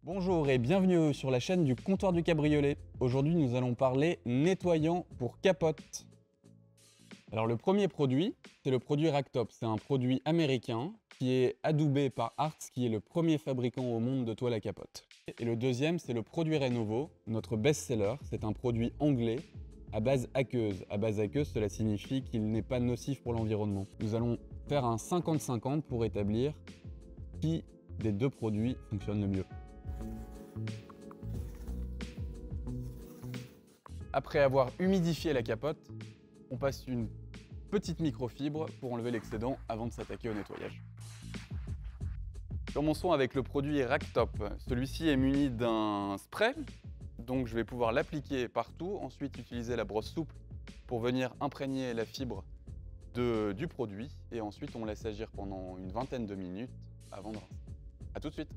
Bonjour et bienvenue sur la chaîne du Comptoir du Cabriolet. Aujourd'hui nous allons parler nettoyant pour capote. Alors le premier produit, c'est le produit Racktop. C'est un produit américain qui est adoubé par Hartz, qui est le premier fabricant au monde de toile à capote. Et le deuxième, c'est le produit Renovo, notre best-seller. C'est un produit anglais à base aqueuse. À base aqueuse, cela signifie qu'il n'est pas nocif pour l'environnement. Nous allons faire un 50-50 pour établir qui des deux produits fonctionne le mieux. Après avoir humidifié la capote, on passe une petite microfibre pour enlever l'excédent avant de s'attaquer au nettoyage. Commençons avec le produit Racktop. Celui-ci est muni d'un spray, donc je vais pouvoir l'appliquer partout, ensuite utiliser la brosse souple pour venir imprégner la fibre du produit et ensuite on laisse agir pendant une vingtaine de minutes avant de rincer. A tout de suite.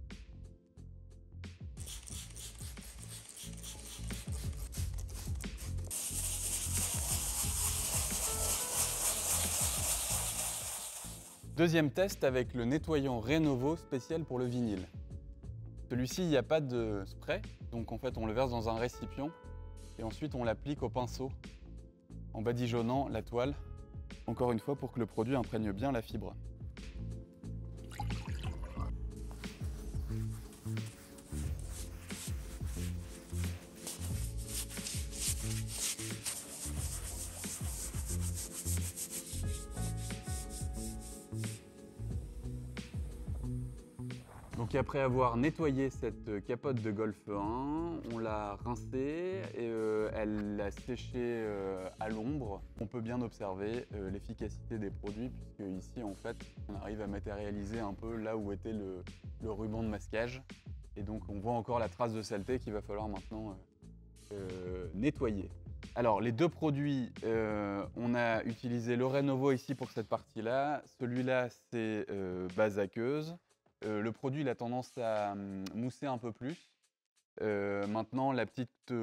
Deuxième test avec le nettoyant Renovo spécial pour le vinyle. Celui-ci, il n'y a pas de spray, donc en fait on le verse dans un récipient et ensuite on l'applique au pinceau en badigeonnant la toile, encore une fois pour que le produit imprègne bien la fibre. Donc après avoir nettoyé cette capote de Golf 1, on l'a rincée et elle a séché à l'ombre. On peut bien observer l'efficacité des produits puisque ici en fait on arrive à matérialiser un peu là où était le ruban de masquage. Et donc on voit encore la trace de saleté qu'il va falloir maintenant nettoyer. Alors les deux produits, on a utilisé le Renovo ici pour cette partie-là. Celui-là c'est base aqueuse. Le produit il a tendance à mousser un peu plus. Maintenant, la petite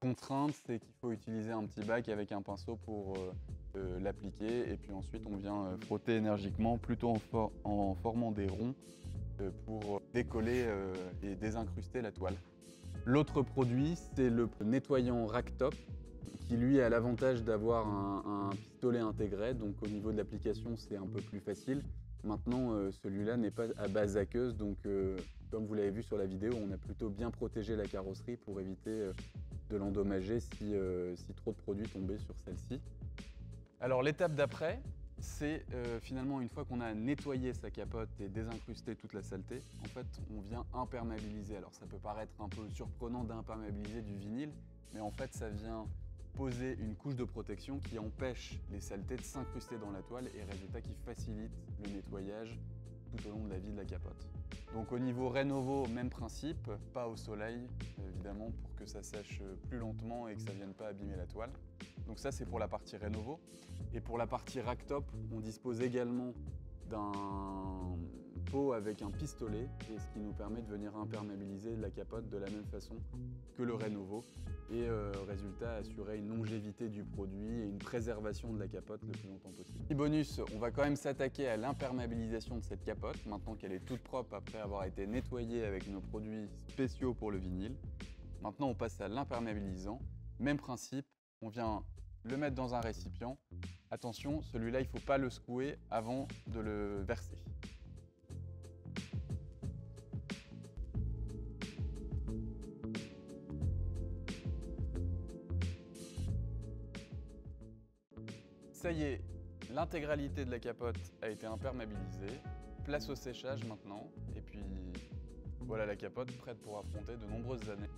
contrainte, c'est qu'il faut utiliser un petit bac avec un pinceau pour l'appliquer. Et puis ensuite, on vient frotter énergiquement, plutôt en formant des ronds pour décoller et désincruster la toile. L'autre produit, c'est le nettoyant Racktop, qui lui a l'avantage d'avoir un pistolet intégré. Donc au niveau de l'application, c'est un peu plus facile. Maintenant, celui-là n'est pas à base aqueuse, donc comme vous l'avez vu sur la vidéo, on a plutôt bien protégé la carrosserie pour éviter de l'endommager si trop de produits tombaient sur celle-ci. Alors l'étape d'après, c'est finalement une fois qu'on a nettoyé sa capote et désincrusté toute la saleté, en fait on vient imperméabiliser. Alors ça peut paraître un peu surprenant d'imperméabiliser du vinyle, mais en fait ça vient poser une couche de protection qui empêche les saletés de s'incruster dans la toile et résultat qui facilite le nettoyage tout au long de la vie de la capote. Donc au niveau Renovo, même principe, pas au soleil évidemment pour que ça sèche plus lentement et que ça ne vienne pas abîmer la toile. Donc ça c'est pour la partie Renovo. Et pour la partie Racktop, on dispose également d'un pot avec un pistolet, et ce qui nous permet de venir imperméabiliser la capote de la même façon que le Renovo et résultat assurer une longévité du produit et une préservation de la capote le plus longtemps possible. Petit bonus, on va quand même s'attaquer à l'imperméabilisation de cette capote maintenant qu'elle est toute propre après avoir été nettoyée avec nos produits spéciaux pour le vinyle. Maintenant on passe à l'imperméabilisant, même principe, on vient le mettre dans un récipient. Attention, celui-là il ne faut pas le secouer avant de le verser. Ça y est, l'intégralité de la capote a été imperméabilisée. Place au séchage maintenant, et puis voilà la capote prête pour affronter de nombreuses années.